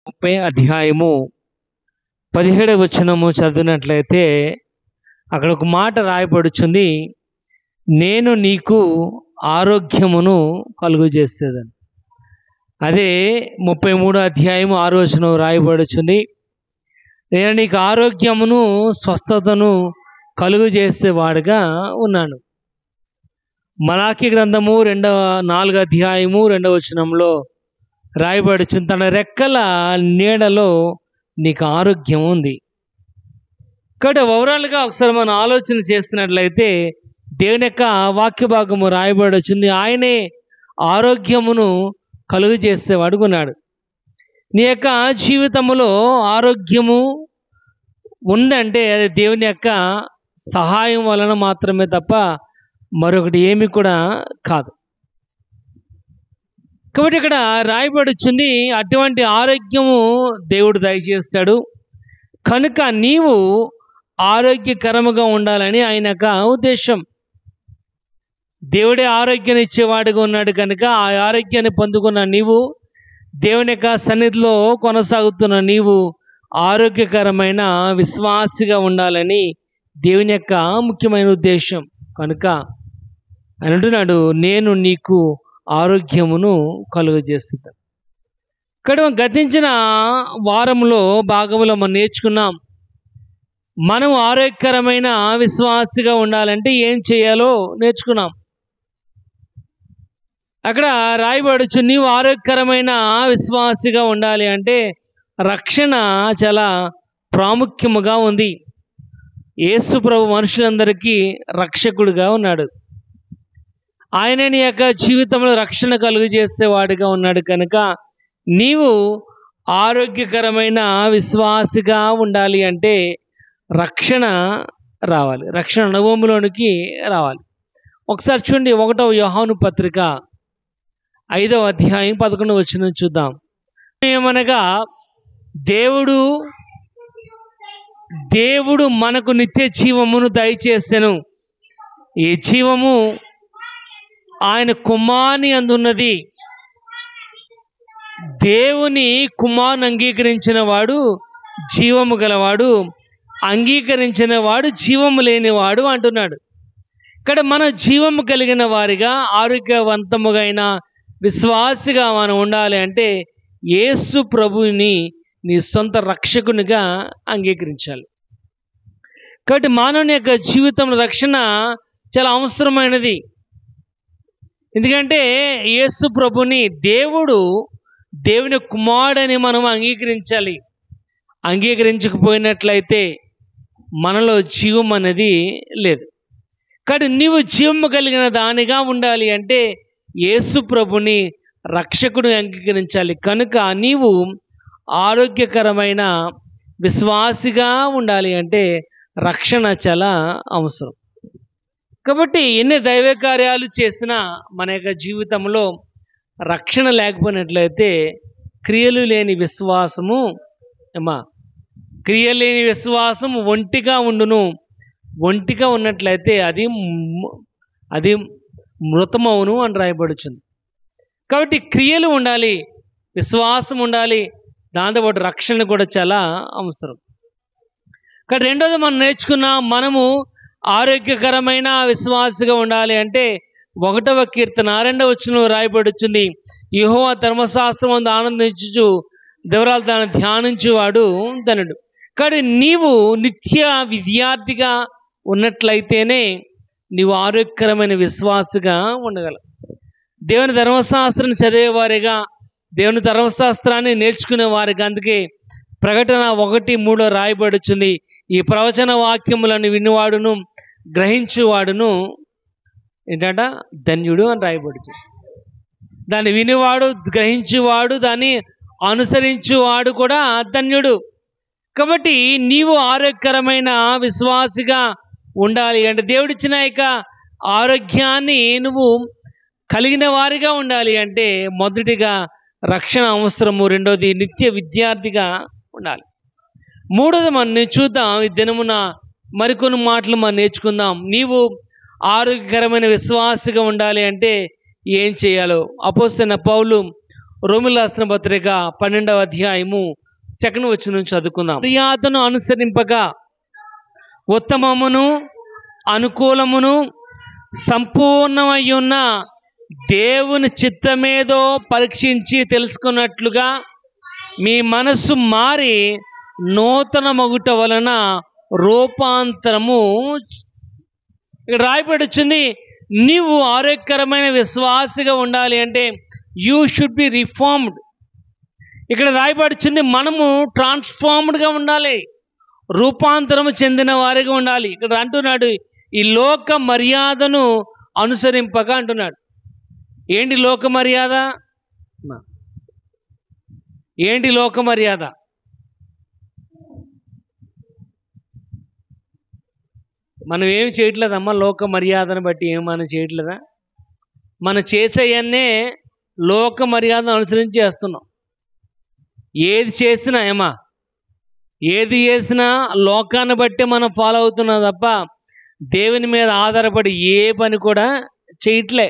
30 అధ్యాయము 17వ వచనము చదివినట్లయితే అక్కడ ఒక మాట రాయబడుచుంది, నేను నీకు ఆరోగ్యమును కలుగు చేసేదని. అదే 33వ అధ్యాయము 6వ వచనం రాయబడుచుంది, నేను నీకు ఆరోగ్యమును స్వస్థతను కలుగు చేసేవాడుగా ఉన్నాను. మలాకి గ్రంథము 4వ అధ్యాయము 2వ వచనంలో రాయబడుచుంది, తన రెక్కల నీడలో నీకు ఆరోగ్యం ఉంది. కాబట్టి ఓవరాల్గా ఒకసారి మనం ఆలోచన చేస్తున్నట్లయితే దేవుని యొక్క వాక్య భాగము రాయబడుచుంది, ఆయనే ఆరోగ్యమును కలుగు చేసేవాడు ఉన్నాడు. నీ యొక్క జీవితంలో ఆరోగ్యము ఉందంటే అది దేవుని యొక్క సహాయం వలన మాత్రమే తప్ప మరొకటి ఏమి కూడా కాదు. కాబట్టి ఇక్కడ రాయబడుచుంది, అటువంటి ఆరోగ్యము దేవుడు దయచేస్తాడు కనుక నీవు ఆరోగ్యకరముగా ఉండాలని ఆయన యొక్క ఉద్దేశం. దేవుడే ఆరోగ్యాన్ని ఇచ్చేవాడుగా ఉన్నాడు కనుక ఆ ఆరోగ్యాన్ని పొందుకున్న నీవు, దేవుని యొక్క సన్నిధిలో కొనసాగుతున్న నీవు ఆరోగ్యకరమైన విశ్వాసిగా ఉండాలని దేవుని యొక్క ముఖ్యమైన ఉద్దేశం. కనుక ఆయన అంటున్నాడు, నేను నీకు ఆరోగ్యమును కలుగజేస్తుంది. ఇక్కడ గతించిన వారంలో భాగంలో మనం నేర్చుకున్నాం, మనం ఆరోగ్యకరమైన విశ్వాసిగా ఉండాలంటే ఏం చేయాలో నేర్చుకున్నాం. అక్కడ రాయబడుచు, నీవు ఆరోగ్యకరమైన విశ్వాసిగా ఉండాలి అంటే రక్షణ చాలా ప్రాముఖ్యముగా ఉంది. యేసు ప్రభు మనుషులందరికీ రక్షకుడిగా ఉన్నాడు. ఆయన నీ యొక్క జీవితంలో రక్షణ కలుగు చేసేవాడిగా ఉన్నాడు కనుక నీవు ఆరోగ్యకరమైన విశ్వాసిగా ఉండాలి అంటే రక్షణ రావాలి, రక్షణ అనుభవంలోనికి రావాలి. ఒకసారి చూడండి, 1వ యోహాను పత్రిక 5వ అధ్యాయం 11వ వచనం చూద్దాం. ఏమనగా దేవుడు మనకు నిత్య జీవమును దయచేసెను. ఈ జీవము ఆయన కుమారుని అందున్నది. దేవుని కుమారుని అంగీకరించిన వాడు జీవము గలవాడు, అంగీకరించిన వాడు జీవము లేనివాడు అంటున్నాడు. ఇక్కడ మన జీవము కలిగిన వారిగా ఆరోగ్యవంతముగైన విశ్వాసిగా మనం ఉండాలి అంటే యేసు ప్రభువుని నీ సొంత రక్షకునిగా అంగీకరించాలి. కాబట్టి మానవుని యొక్క జీవితంలో రక్షణ చాలా అవసరమైనది. ఎందుకంటే యేసు ప్రభుని దేవుని కుమారుడని మనం అంగీకరించాలి. అంగీకరించకపోయినట్లయితే మనలో జీవం అనేది లేదు. కాబట్టి నీవు జీవము కలిగిన దానిగా ఉండాలి అంటే యేసు ప్రభుని రక్షకుడు అంగీకరించాలి. కనుక నీవు ఆరోగ్యకరమైన విశ్వాసిగా ఉండాలి అంటే రక్షణ చాలా అవసరం. కాబట్టి ఎన్ని దైవ కార్యాలు చేసినా మన యొక్క జీవితంలో రక్షణ లేకపోయినట్లయితే క్రియలు లేని విశ్వాసము క్రియలు లేని విశ్వాసం ఒంటిగా ఉండును. ఒంటిగా ఉన్నట్లయితే అది మృతమవును అని రాయబడుచుంది. కాబట్టి క్రియలు ఉండాలి, విశ్వాసం ఉండాలి, దాంతోపాటు రక్షణ కూడా చాలా అవసరం. కాబట్టి రెండోది మనం నేర్చుకున్నాం, మనము ఆరోగ్యకరమైన విశ్వాసిగా ఉండాలి అంటే 1వ కీర్తన 2వ వచనంలో రాయబడుచుంది, యెహోవా ధర్మశాస్త్రమందు ఆనందించుచు దేవరాలు దాన్ని ధ్యానించువాడు ధనుడు. కానీ నీవు నిత్య విద్యార్థిగా ఉన్నట్లయితేనే నీవు ఆరోగ్యకరమైన విశ్వాసిగా ఉండగలవు. దేవుని ధర్మశాస్త్రాన్ని చదివేవారిగా, దేవుని ధర్మశాస్త్రాన్ని నేర్చుకునే వారిగా, అందుకే ప్రకటన 1:3 రాయబడుచుంది, ఈ ప్రవచన వాక్యములను వినివాడును గ్రహించువాడును ఏంటంట ధన్యుడు అని రాయబడుతుంది. దాన్ని వినివాడు, గ్రహించువాడు, దాన్ని అనుసరించువాడు కూడా ధన్యుడు. కాబట్టి నీవు ఆరోగ్యకరమైన విశ్వాసిగా ఉండాలి అంటే దేవుడిచ్చిన యొక్క ఆరోగ్యాన్ని నువ్వు కలిగిన వారిగా ఉండాలి అంటే మొదటిగా రక్షణ అవసరము, రెండోది నిత్య విద్యార్థిగా ఉండాలి. మూడోది మనం చూద్దాం, ఈ దినమున మరికొన్ని మాటలు మనం నేర్చుకుందాం. నీవు ఆరోగ్యకరమైన విశ్వాసిగా ఉండాలి అంటే ఏం చేయాలో అపోస్తలుడైన పౌలు రోమిలకు రాసిన పత్రిక 12వ అధ్యాయము 2వ వచనం నుంచి చదువుకుందాం. మర్యాదను అనుసరింపగా ఉత్తమమును అనుకూలమును సంపూర్ణమై ఉన్న దేవుని చిత్తమేదో పరీక్షించి తెలుసుకున్నట్లుగా మీ మనస్సు మారి నూతన మగుట వలన రూపాంతరము. ఇక్కడ రాయబడి వచ్చింది, నీవు ఆరోగ్యకరమైన విశ్వాసిగా ఉండాలి అంటే యూ షుడ్ బి రిఫార్మ్డ్. ఇక్కడ రాయబడుచుంది మనము ట్రాన్స్ఫార్మ్డ్గా ఉండాలి, రూపాంతరము చెందిన వారిగా ఉండాలి. ఇక్కడ అంటున్నాడు ఈ లోక మర్యాదను అనుసరింపగా అంటున్నాడు. ఏంటి లోక మర్యాద? ఏంటి లోక మర్యాద? మనం ఏమి చేయట్లేదమ్మా, లోక మర్యాదను బట్టి ఏమి మనం చేయట్లేదా? మనం చేసేయన్నే లోక మర్యాదను అనుసరించి చేస్తున్నాం. ఏది చేసినా ఏది చేసినా లోకాన్ని బట్టి మనం ఫాలో అవుతున్నాం తప్ప దేవుని మీద ఆధారపడి ఏ పని కూడా చేయట్లే.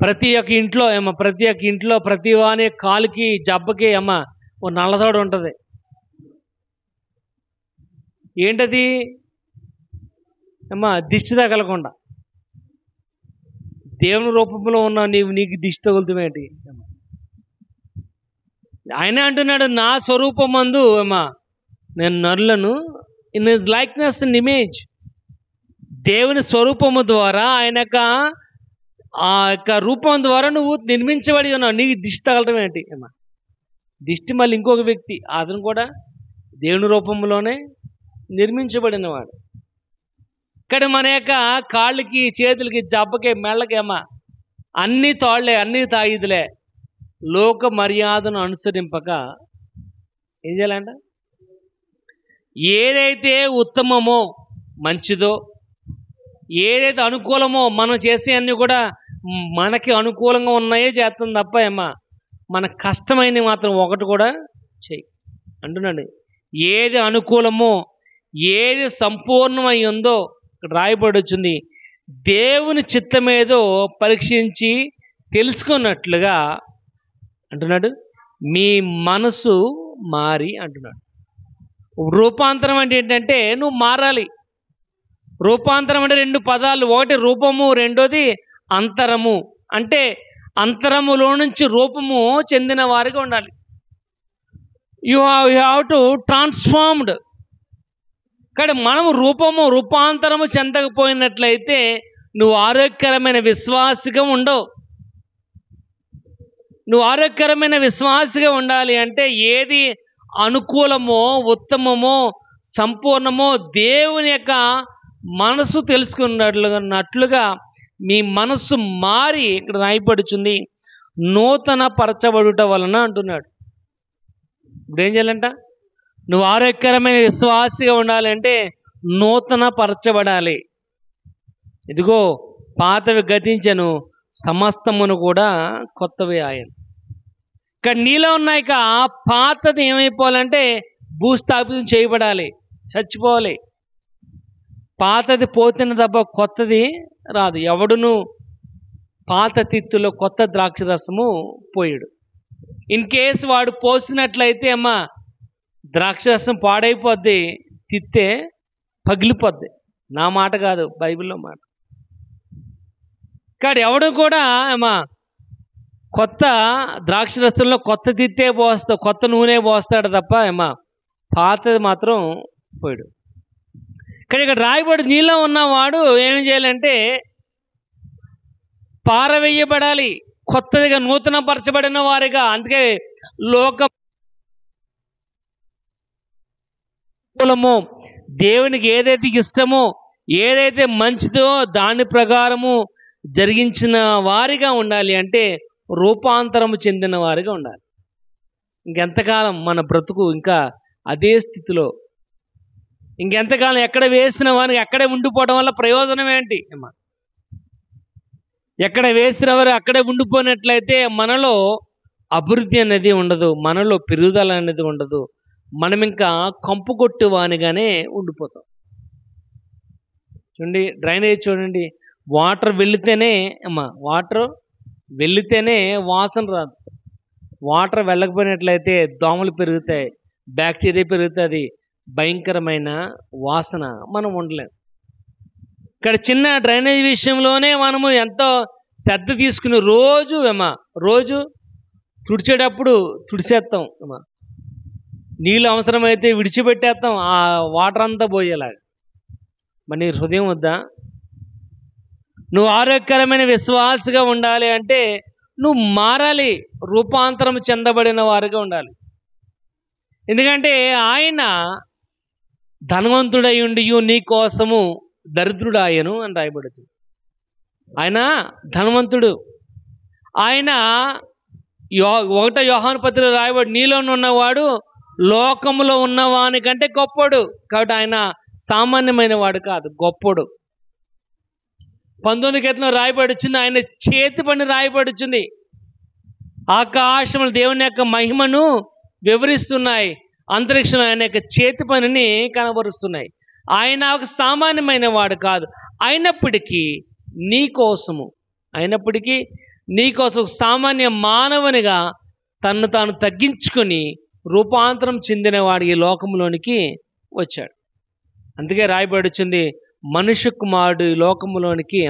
ప్రతి ఒక్క ఇంట్లో ప్రతి వాని కాలుకి జబ్బకి ఓ నల్లతోడు ఉంటుంది. ఏంటది? దిష్టి తగలకుండా. దేవుని రూపంలో ఉన్న నీకు దిష్టి తగులుతామేంటి? ఆయన అంటున్నాడు, నా స్వరూపమందు నేను నరులను in his likeness and image. దేవుని స్వరూపము ద్వారా ఆయన యొక్క రూపం ద్వారా నువ్వు నిర్మించబడి ఉన్నావు. నీకు దిష్టి తగలటం ఏంటి? దిష్టి మళ్ళీ ఇంకొక వ్యక్తి, అతను కూడా దేవుని రూపంలోనే నిర్మించబడినవాడు. ఇక్కడ మన యొక్క కాళ్ళకి చేతులకి జబ్బకి మెళ్ళకి అన్నీ తాళ్లే, అన్నీ తాగిదులే. లోక మర్యాదను అనుసరింపక ఏం చేయాలంట? ఏదైతే ఉత్తమమో మంచిదో, ఏదైతే అనుకూలమో మనం చేసే అన్నీ కూడా మనకి అనుకూలంగా ఉన్నాయే చేస్తుంది తప్ప మన కష్టమైనవి మాత్రం ఒకటి కూడా చెయ్యి అంటున్నాడు. ఏది అనుకూలమో ఏది సంపూర్ణమై ఉందో ఇక్కడ రాయబడి వచ్చింది, దేవుని చిత్తమేదో పరీక్షించి తెలుసుకున్నట్లుగా అంటున్నాడు మీ మనసు మారి అంటున్నాడు. రూపాంతరం అంటే ఏంటంటే నువ్వు మారాలి. రూపాంతరం అంటే రెండు పదాలు, ఒకటి రూపము, రెండోది అంతరము. అంటే అంతరములో నుంచి రూపము చెందిన వారిగా ఉండాలి. You have to transformed. కానీ మనము రూపాంతరము చెందకపోయినట్లయితే నువ్వు ఆరోగ్యకరమైన విశ్వాసిగా ఉండవు. నువ్వు ఆరోగ్యకరమైన విశ్వాసిగా ఉండాలి అంటే ఏది అనుకూలమో ఉత్తమమో సంపూర్ణమో దేవుని యొక్క మనసు తెలుసుకున్నట్లుగా మీ మనస్సు మారి ఇక్కడ రాయబడుచుంది నూతన పరచబడుట వలన అంటున్నాడు. ఇప్పుడు ఏం చేయాలంట? నువ్వు ఆరోగ్యకరమైన విశ్వాసిగా ఉండాలంటే నూతన పరచబడాలి. ఇదిగో పాతవి గతించను, సమస్తమును కూడా కొత్తవి ఆయను. ఇక్కడ నీలో ఉన్నాయి పాతది ఏమైపోవాలంటే భూస్థాపితం చేయబడాలి, చచ్చిపోవాలి. పాతది పోతున్న తప్ప కొత్తది రాదు. ఎవడును పాత తిత్తులో కొత్త ద్రాక్ష రసము పోయాడు. ఇన్ కేసు వాడు పోసినట్లయితే ద్రాక్ష రసం పాడైపోద్ది, తిత్తే పగిలిపోద్ది. నా మాట కాదు, బైబిల్లో మాట. కానీ ఎవడు కూడా కొత్త ద్రాక్ష రసంలో కొత్త తిత్తే కొత్త నూనె పోస్తాడు తప్ప పాతది మాత్రం పోయాడు. కానీ ఇక్కడ రాయబడి నీలో ఉన్నవాడు ఏం చేయాలంటే పారవేయబడాలి, కొత్తదిగా నూతన పరచబడిన వారిగా. అందుకే లోకమో దేవునికి ఏదైతే ఇష్టమో ఏదైతే మంచిదో దాని ప్రకారము జరిగించిన వారిగా ఉండాలి. అంటే రూపాంతరము చెందిన వారిగా ఉండాలి. ఇంకెంతకాలం మన బ్రతుకు ఇంకా అదే స్థితిలో? ఇంకెంతకాలం ఎక్కడ వేసిన వారికి అక్కడే ఉండిపోవడం వల్ల ప్రయోజనం ఏంటి? ఎక్కడ వేసిన వారు అక్కడే ఉండిపోయినట్లయితే మనలో అభివృద్ధి అనేది ఉండదు, మనలో పెరుగుదల అనేది ఉండదు. మనం ఇంకా కంపు కొట్టు వానిగానే ఉండిపోతాం. చూడండి, డ్రైనేజ్ చూడండి, వాటర్ వెళితేనే వాటర్ వెళ్ళితేనే వాసన రాదు. వాటర్ వెళ్ళకపోయినట్లయితే దోమలు పెరుగుతాయి, బ్యాక్టీరియా పెరుగుతుంది, భయంకరమైన వాసన, మనం ఉండలేం. ఇక్కడ చిన్న డ్రైనేజ్ విషయంలోనే మనము ఎంతో శ్రద్ధ తీసుకుని రోజు తుడిచేటప్పుడు తుడిచేస్తాం. నీళ్ళు అవసరమైతే విడిచిపెట్టేస్తాం ఆ వాటర్ అంతా పోయేలాగా. మరి నీ హృదయం వద్దా? నువ్వు ఆరోగ్యకరమైన విశ్వాసగా ఉండాలి అంటే నువ్వు మారాలి, రూపాంతరం చెందబడిన వారుగా ఉండాలి. ఎందుకంటే ఆయన ధనవంతుడై ఉండి నీ కోసము దరిద్రుడాయను అని రాయబడుతుంది. ఆయన ధనవంతుడు. ఆయన 1 యోహాను పత్రికలో రాయబడి నీలో ఉన్నవాడు లోకములో ఉన్నవానికంటే గొప్పడు. కాబట్టి ఆయన సామాన్యమైన వాడు కాదు, గొప్పడు. 19 కీర్తనలో రాయబడుచుంది, ఆయన చేతి పని రాయబడుచుంది. ఆకాశములు దేవుని యొక్క మహిమను వివరిస్తున్నాయి, అంతరిక్షం ఆయన యొక్క చేతి పనిని కనబరుస్తున్నాయి. ఆయన ఒక సామాన్యమైన వాడు కాదు. అయినప్పటికీ నీ కోసం సామాన్య మానవునిగా తన్ను తాను తగ్గించుకొని రూపాంతరం చెందినవాడు ఈ లోకంలోనికి వచ్చాడు. అందుకే రాయబడుచుంది, మనుష్య కుమారుడు ఈ లోకంలోనికి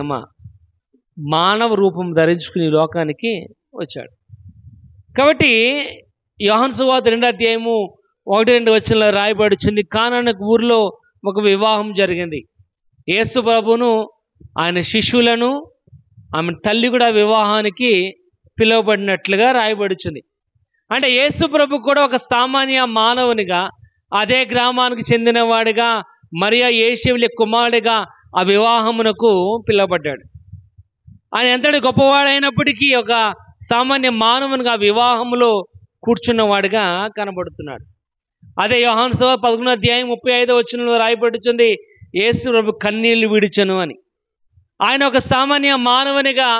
మానవ రూపం ధరించుకుని ఈ లోకానికి వచ్చాడు. కాబట్టి యోహాను సువార్త 2:1-2 వచనంలో రాయబడుచుంది, కానాను ఊరిలో ఒక వివాహం జరిగింది. యేసు ప్రభువును ఆయన శిష్యులను ఆమె తల్లి కూడా వివాహానికి పిలువబడినట్లుగా రాయబడుచుంది. అంటే యేసు ప్రభు కూడా ఒక సామాన్య మానవునిగా అదే గ్రామానికి చెందినవాడిగా మరియా యేసేవుల కుమారుడిగా ఆ వివాహమునకు పిలువబడ్డాడు. ఆయన ఎంతటి గొప్పవాడైనప్పటికీ ఒక సామాన్య మానవునిగా వివాహంలో కూర్చున్నవాడిగా కనబడుతున్నాడు. అదే యోహాను సువార్త 11:35 వచనంలో రాయబడుచుంది, యేసు ప్రభు కన్నీళ్లు విడిచెను అని. ఆయన ఒక సామాన్య మానవునిగా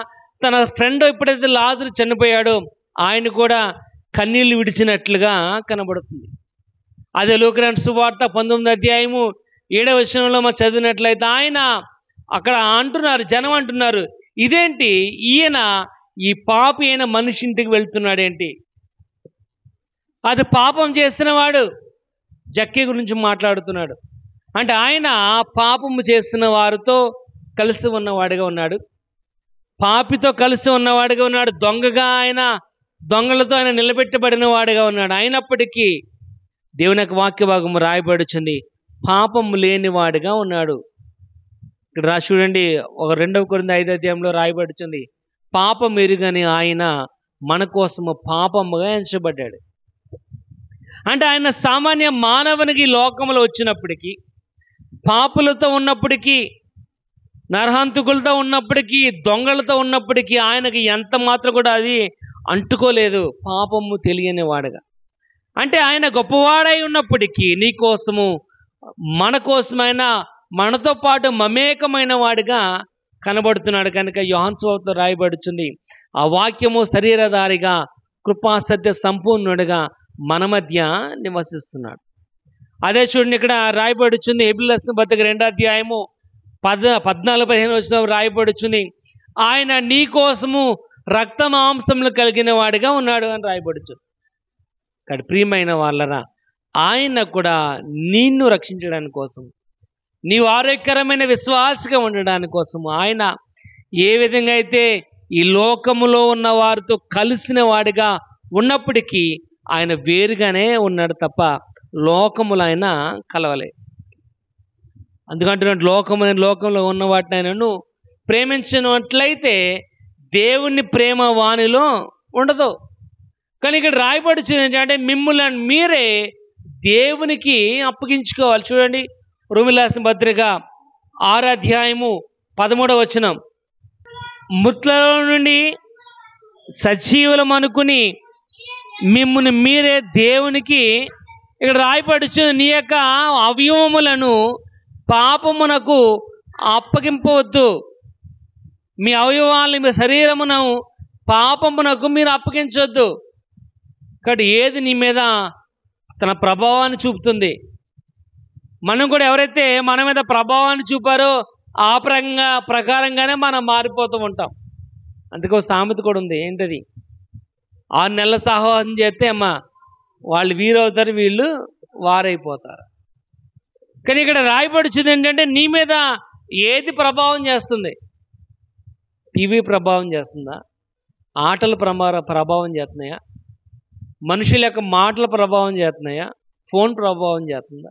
తన ఫ్రెండ్ ఎప్పుడైతే లాజరు చనిపోయాడో ఆయన కూడా కన్నీళ్లు విడిచినట్లుగా కనబడుతుంది. అదే లూకా సువార్త 19:7 వచనంలో మనం చదివినట్లయితే ఆయన అక్కడ జనం అంటున్నారు, ఇదేంటి ఈయన ఈ పాపి అయిన మనిషి ఇంటికి వెళ్తున్నాడేంటి? అది పాపం చేసిన వాడు. జక్కీ గురించి మాట్లాడుతున్నాడు. అంటే ఆయన పాపము చేస్తున్న వారితో కలిసి ఉన్నవాడిగా ఉన్నాడు, పాపితో కలిసి ఉన్నవాడిగా ఉన్నాడు, దొంగలతో ఆయన నిలబెట్టబడిన వాడిగా ఉన్నాడు. అయినప్పటికీ దేవుని యొక్క వాక్య భాగం రాయబడుచుంది, పాపము లేని వాడిగా ఉన్నాడు. ఇక్కడ చూడండి, 2 కొరింథీ 5 రాయబడుచుంది, పాపం ఎరుగని ఆయన మన కోసము పాపముగా ఎంచబడ్డాడు. అంటే ఆయన సామాన్య మానవునికి లోకంలో వచ్చినప్పటికీ, పాపులతో ఉన్నప్పటికీ, నరహంతకులతో ఉన్నప్పటికీ, దొంగలతో ఉన్నప్పటికీ ఆయనకి ఎంత మాత్రం కూడా అది అంటుకోలేదు, పాపము తెలియని వాడుగా. అంటే ఆయన గొప్పవాడై ఉన్నప్పటికీ నీ కోసము మన కోసమైనా మనతో పాటు మమేకమైన వాడిగా కనబడుతున్నాడు. కనుక యోహాను సువార్తలో రాయబడుచుంది, ఆ వాక్యము శరీరధారిగా కృపాసత్య సంపూర్ణుడిగా మన మధ్య నివసిస్తున్నాడు. అదే చూడండి, ఇక్కడ రాయబడుచుంది హెబ్రీయులకు రాసిన పత్రిక 2:14-15 రాయబడుచుంది, ఆయన నీ కోసము రక్త మాంసములు కలిగిన వాడిగా ఉన్నాడు అని రాయబడుచుంది. ఇక్కడ ప్రియమైన వాళ్ళరా, ఆయన కూడా నిన్ను రక్షించడానికి కోసం, నీవు ఆరోగ్యకరమైన విశ్వాసగా ఉండడానికి కోసం ఆయన ఏ విధంగా అయితే ఈ లోకములో ఉన్న వారితో కలిసిన వాడిగా ఉన్నప్పటికీ ఆయన వేరుగానే ఉన్నాడు తప్ప లోకములు ఆయన కలవలే. అందుకంటే లోకంలో ఉన్న వాటిని ఆయనను ప్రేమించినట్లయితే దేవుని ప్రేమ వానిలో ఉండదు. కానీ ఇక్కడ రాయబడుచుంది ఏంటంటే మిమ్ములను మీరే దేవునికి అప్పగించుకోవాలి. చూడండి, రోమీయులకు రాసిన పత్రిక 6:13 మృతులలో నుండి సజీవులం అనుకుని మిమ్మును మీరే దేవునికి, ఇక్కడ రాయబడుచుంది, నీ యొక్క అవయవములను పాపమునకు అప్పగింపవద్దు. మీ అవయవాల్ని, మీ శరీరమును పాపమునకు మీరు అప్పగించవద్దు. కాబట్టి ఏది నీ మీద తన ప్రభావాన్ని చూపుతుంది, మనం కూడా ఎవరైతే మన మీద ప్రభావాన్ని చూపారో ఆ ప్రకారంగానే మనం మారిపోతూ ఉంటాం. అందుకో సామెత కూడా ఉంది, ఏంటది, 6 నెలల సహవాసం చేస్తే అమ్మా వాళ్ళు వీరవుతారు, వీళ్ళు వారైపోతారు. కానీ ఇక్కడ రాయబడుచుంది ఏంటంటే నీ మీద ఏది ప్రభావం చేస్తుంది? టీవీ ప్రభావం చేస్తుందా? ఆటల ప్రభావం చేస్తున్నాయా? మనుషుల యొక్క మాటల ప్రభావం చేస్తున్నాయా? ఫోన్ ప్రభావం చేస్తుందా?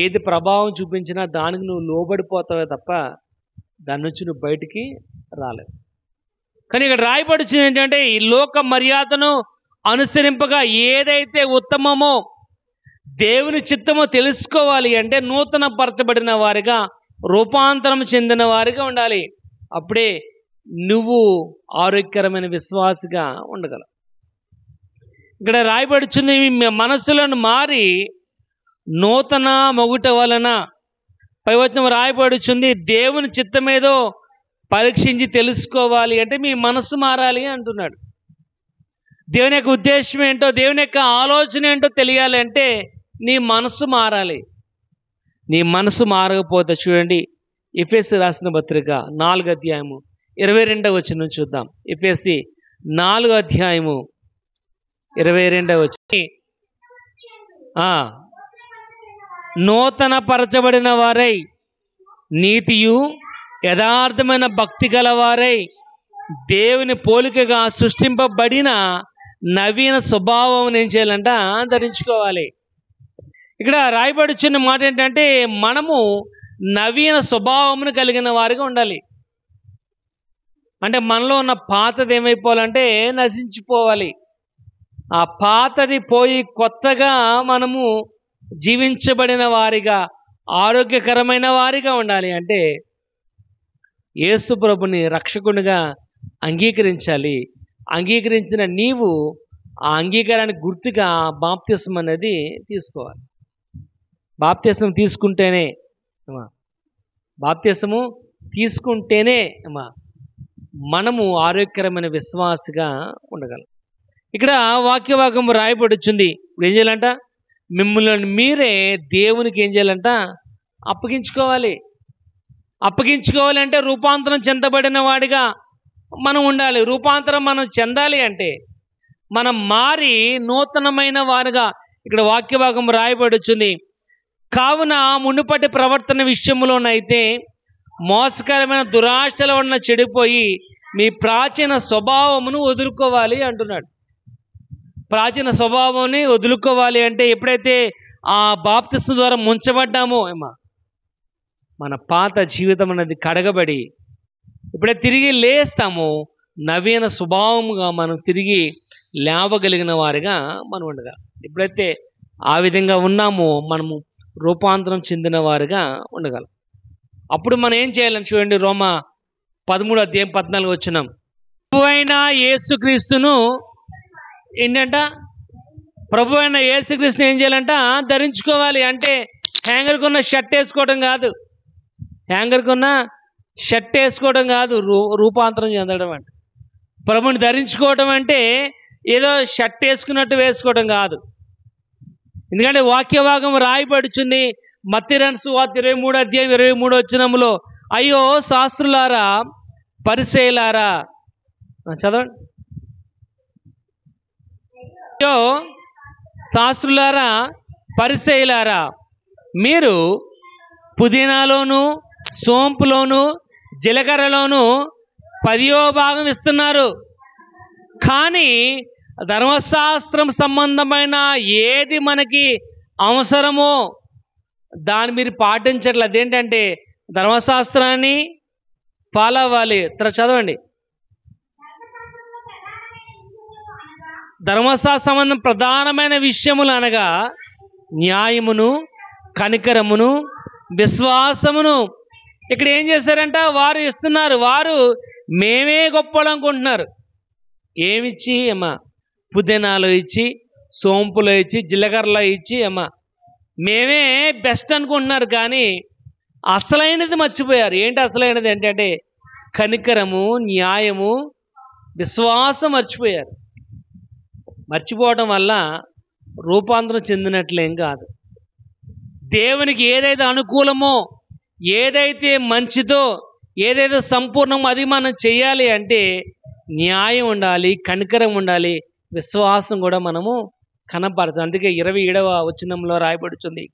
ఏది ప్రభావం చూపించినా దానికి నువ్వు లోబడిపోతావే తప్ప దాని నుంచి నువ్వు బయటికి రాలేవు. కానీ ఇక్కడ రాయబడుచుంది ఏంటంటే ఈ లోక మర్యాదను అనుసరింపగా ఏదైతే ఉత్తమమో దేవుని చిత్తమో తెలుసుకోవాలి అంటే నూతన పరచబడిన వారిగా, రూపాంతరం చెందిన వారిగా ఉండాలి. అప్పుడే నువ్వు ఆరోగ్యకరమైన విశ్వాసిగా ఉండగలవు. ఇక్కడ రాయబడుచుంది మనస్సులను మారి నూతన మొగుట వలన, పైవచనం రాయబడుచుంది దేవుని చిత్తమేదో పరీక్షించి తెలుసుకోవాలి అంటే మీ మనస్సు మారాలి అంటున్నాడు. దేవుని యొక్క ఉద్దేశం ఏంటో, దేవుని యొక్క ఆలోచన ఏంటో తెలియాలి అంటే నీ మనస్సు మారాలి. నీ మనసు మారకపోతే చూడండి, ఎఫెసీ రాసిన పత్రిక 4వ అధ్యాయము 22వ వచనం చూద్దాం. ఎఫెసీ 4వ అధ్యాయము 22వ వచనం. నూతన పరచబడిన వారై నీతియు యథార్థమైన భక్తి గల వారై దేవుని పోలికగా సృష్టింపబడిన నవీన స్వభావం ఏం చేయాలంట? ధరించుకోవాలి. ఇక్కడ రాయబడుచున్న మాట ఏంటంటే మనము నవీన స్వభావమును కలిగిన వారిగా ఉండాలి. అంటే మనలో ఉన్న పాతది ఏమైపోవాలంటే నశించిపోవాలి. ఆ పాతది పోయి కొత్తగా మనము జీవించబడిన వారిగా, ఆరోగ్యకరమైన వారిగా ఉండాలి. అంటే యేసు ప్రభుని రక్షకునిగా అంగీకరించాలి. అంగీకరించిన నీవు ఆ అంగీకారానికి గుర్తుగా బాప్తిసం అనేది తీసుకోవాలి. బాప్తిసం తీసుకుంటేనే మనము ఆరోగ్యకరమైన విశ్వాసగా ఉండగలం. ఇక్కడ వాక్యభాగం రాయబడుచుంది. ఇప్పుడు ఏం చేయాలంట? మిమ్మల్ని మీరే దేవునికి ఏం చేయాలంట? అప్పగించుకోవాలి. అప్పగించుకోవాలంటే రూపాంతరం చెందబడిన వాడిగా మనం ఉండాలి. రూపాంతరం మనం చెందాలి అంటే మనం మారి నూతనమైన వారుగా, ఇక్కడ వాక్యభాగం రాయబడుచుంది. కావున మునుపటి ప్రవర్తన విషయంలోనైతే మోసకరమైన దురాశల వలన చెడిపోయి మీ ప్రాచీన స్వభావమును వదులుకోవాలి అంటున్నాడు. ప్రాచీన స్వభావాన్ని వదులుకోవాలి అంటే ఎప్పుడైతే ఆ బాప్తిస్మం ద్వారా ముంచబడ్డామో మన పాత జీవితం అనేది కడగబడి ఎప్పుడైతే తిరిగి లేస్తామో నవీన స్వభావముగా మనం తిరిగి లేవగలిగిన వారిగా మనం ఉండగా, ఎప్పుడైతే ఆ విధంగా ఉన్నామో మనము రూపాంతరం చెందిన వారిగా ఉండగలం. అప్పుడు మనం ఏం చేయాలని చూడండి, రోమా 13వ అధ్యాయం 14వ వచనం. ప్రభు అయిన యేసుక్రీస్తును ఏంటంట? ప్రభు అయిన యేసుక్రీస్తుని ఏం చేయాలంట? ధరించుకోవాలి. అంటే హ్యాంగర్కున్న షర్ట్ వేసుకోవడం కాదు, హ్యాంగర్కున్న షర్ట్ వేసుకోవడం కాదు రూపాంతరం చెందడం అంటే. ప్రభుని ధరించుకోవడం అంటే ఏదో షర్ట్ వేసుకున్నట్టు వేసుకోవడం కాదు. ఎందుకంటే వాక్యభాగం రాయబడుచుంది మత్తయి సువార్త 23వ అధ్యాయం 23వ వచనంలో, అయ్యో శాస్త్రులారా పరిసయ్యులారా, చదవండి. అయ్యో శాస్త్రులారా పరిసయ్యులారా, మీరు పుదీనాలోను సోంపులోను జీలకర్రలోను 10వ భాగం ఇస్తున్నారు, కానీ ధర్మశాస్త్రం సంబంధమైన ఏది మనకి అవసరమో దాన్ని మీరు పాటించట్లేదు. అదేంటంటే ధర్మశాస్త్రాన్ని ఫాలో అవ్వాలి. చదవండి. ధర్మశాస్త్ర సంబంధం ప్రధానమైన విషయములు అనగా న్యాయమును, కనికరమును, విశ్వాసమును. ఇక్కడ ఏం చేశారంట? వారు ఇస్తున్నారు. వారు మేమే గొప్పలు అనుకుంటున్నారు. ఏమిచ్చి పుదీనాలో ఇచ్చి, సోంపులో ఇచ్చి, జీలకర్రలో ఇచ్చి మేమే బెస్ట్ అనుకుంటున్నారు. కానీ అసలైనది మర్చిపోయారు. ఏంటి అసలైనది ఏంటంటే కనికరము, న్యాయము, విశ్వాసం మర్చిపోయారు. మర్చిపోవడం వల్ల రూపాంతరం చెందినట్లేం కాదు. దేవునికి ఏదైతే అనుకూలమో, ఏదైతే మంచిదో, ఏదేదో సంపూర్ణం అది మనం చేయాలి అంటే న్యాయం ఉండాలి, కనికరం ఉండాలి, విశ్వాసం కూడా మనము కనపరచాలి. అందుకే 27వ వచనంలో రాయబడుతుంది,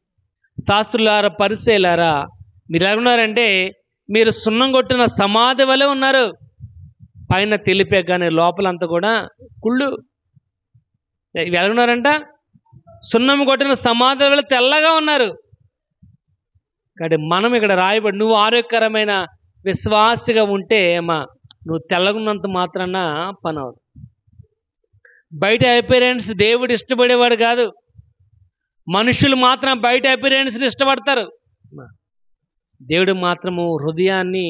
శాస్త్రులారా పరిసయ్యులారా మీరు ఎలా ఉన్నారంటే మీరు సున్నం కొట్టిన సమాధి వలె ఉన్నారు. పైన తెలిపే కానీ లోపలంతా కూడా కుళ్ళు. ఎలా ఉన్నారంట? సున్నం కొట్టిన సమాధి వలె తెల్లగా ఉన్నారు. కాబట్టి మనం ఇక్కడ రాయబడి నువ్వు ఆరోగ్యకరమైన విశ్వాసిగా ఉంటే నువ్వు తెల్లగున్నంత మాత్రాన పని అవదు. బయట అపిరెన్స్ దేవుడు ఇష్టపడేవాడు కాదు. మనుషులు మాత్రం బయట అపిరెన్స్ని ఇష్టపడతారు. దేవుడు మాత్రము హృదయాన్ని